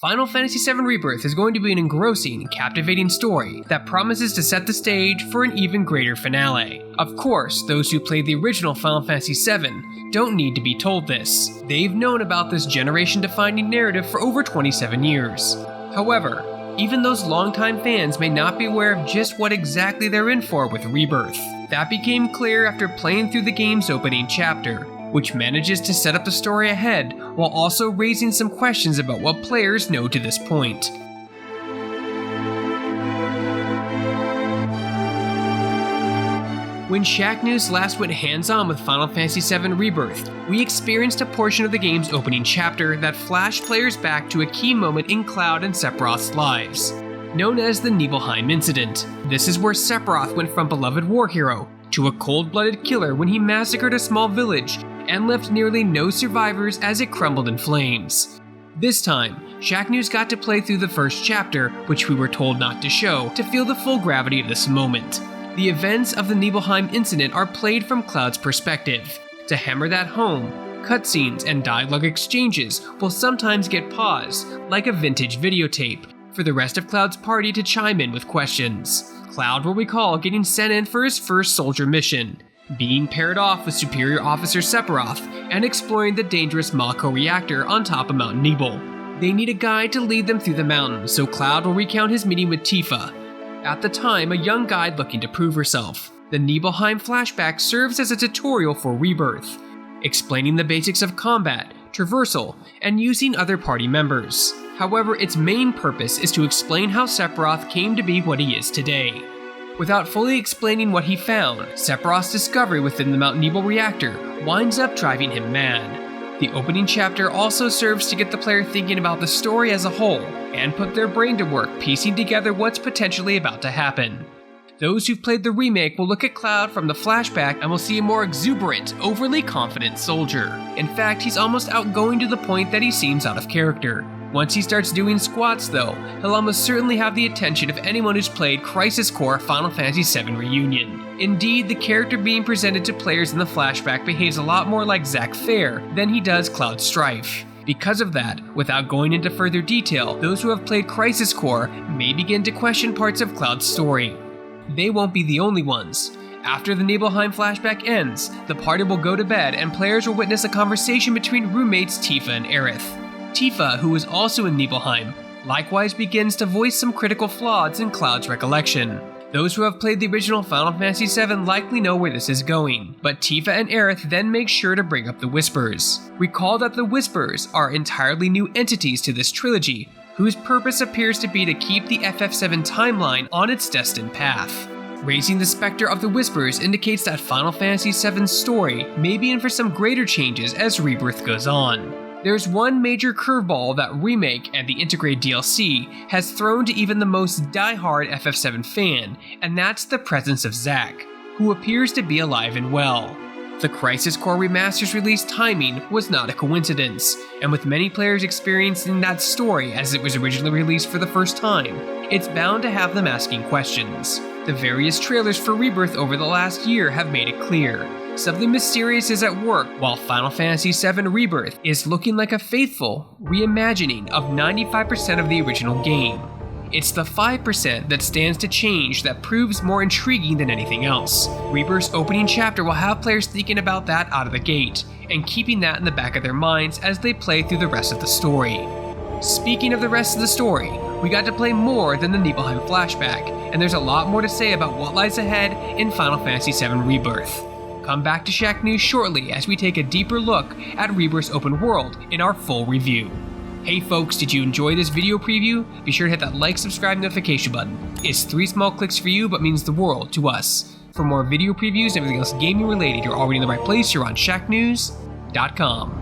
Final Fantasy VII Rebirth is going to be an engrossing, captivating story that promises to set the stage for an even greater finale. Of course, those who played the original Final Fantasy VII don't need to be told this. They've known about this generation-defining narrative for over 27 years. However, even those longtime fans may not be aware of just what exactly they're in for with Rebirth. That became clear after playing through the game's opening chapter, which manages to set up the story ahead while also raising some questions about what players know to this point. When Shacknews last went hands-on with Final Fantasy VII Rebirth, we experienced a portion of the game's opening chapter that flashed players back to a key moment in Cloud and Sephiroth's lives, known as the Nibelheim Incident. This is where Sephiroth went from beloved war hero to a cold-blooded killer when he massacred a small village and left nearly no survivors as it crumbled in flames. This time, Shacknews got to play through the first chapter, which we were told not to show, to feel the full gravity of this moment. The events of the Nibelheim incident are played from Cloud's perspective. To hammer that home, cutscenes and dialogue exchanges will sometimes get paused, like a vintage videotape, for the rest of Cloud's party to chime in with questions. Cloud will recall getting sent in for his first soldier mission, being paired off with Superior Officer Sephiroth, and exploring the dangerous Mako reactor on top of Mount Nibel. They need a guide to lead them through the mountains, so Cloud will recount his meeting with Tifa, at the time a young guide looking to prove herself. The Nibelheim flashback serves as a tutorial for Rebirth, explaining the basics of combat, traversal, and using other party members. However, its main purpose is to explain how Sephiroth came to be what he is today. Without fully explaining what he found, Sephiroth's discovery within the Mount Nibel reactor winds up driving him mad. The opening chapter also serves to get the player thinking about the story as a whole, and put their brain to work piecing together what's potentially about to happen. Those who've played the remake will look at Cloud from the flashback and will see a more exuberant, overly confident soldier. In fact, he's almost outgoing to the point that he seems out of character. Once he starts doing squats though, he'll almost certainly have the attention of anyone who's played Crisis Core Final Fantasy VII Reunion. Indeed, the character being presented to players in the flashback behaves a lot more like Zack Fair than he does Cloud Strife. Because of that, without going into further detail, those who have played Crisis Core may begin to question parts of Cloud's story. They won't be the only ones. After the Nibelheim flashback ends, the party will go to bed and players will witness a conversation between roommates Tifa and Aerith. Tifa, who is also in Nibelheim, likewise begins to voice some critical flaws in Cloud's recollection. Those who have played the original Final Fantasy VII likely know where this is going, but Tifa and Aerith then make sure to bring up the Whispers. Recall that the Whispers are entirely new entities to this trilogy, whose purpose appears to be to keep the FF7 timeline on its destined path. Raising the specter of the Whispers indicates that Final Fantasy VII's story may be in for some greater changes as Rebirth goes on. There's one major curveball that Remake and the integrated DLC has thrown to even the most die-hard FF7 fan, and that's the presence of Zack, who appears to be alive and well. The Crisis Core Remaster's release timing was not a coincidence, and with many players experiencing that story as it was originally released for the first time, it's bound to have them asking questions. The various trailers for Rebirth over the last year have made it clear. Something mysterious is at work, while Final Fantasy VII Rebirth is looking like a faithful reimagining of 95% of the original game. It's the 5% that stands to change that proves more intriguing than anything else. Rebirth's opening chapter will have players thinking about that out of the gate, and keeping that in the back of their minds as they play through the rest of the story. Speaking of the rest of the story, we got to play more than the Nibelheim flashback, and there's a lot more to say about what lies ahead in Final Fantasy VII Rebirth. Come back to Shacknews shortly as we take a deeper look at Rebirth's open world in our full review. Hey folks, did you enjoy this video preview? Be sure to hit that like, subscribe, notification button. It's 3 small clicks for you, but means the world to us. For more video previews and everything else gaming related, you're already in the right place. You're on Shacknews.com.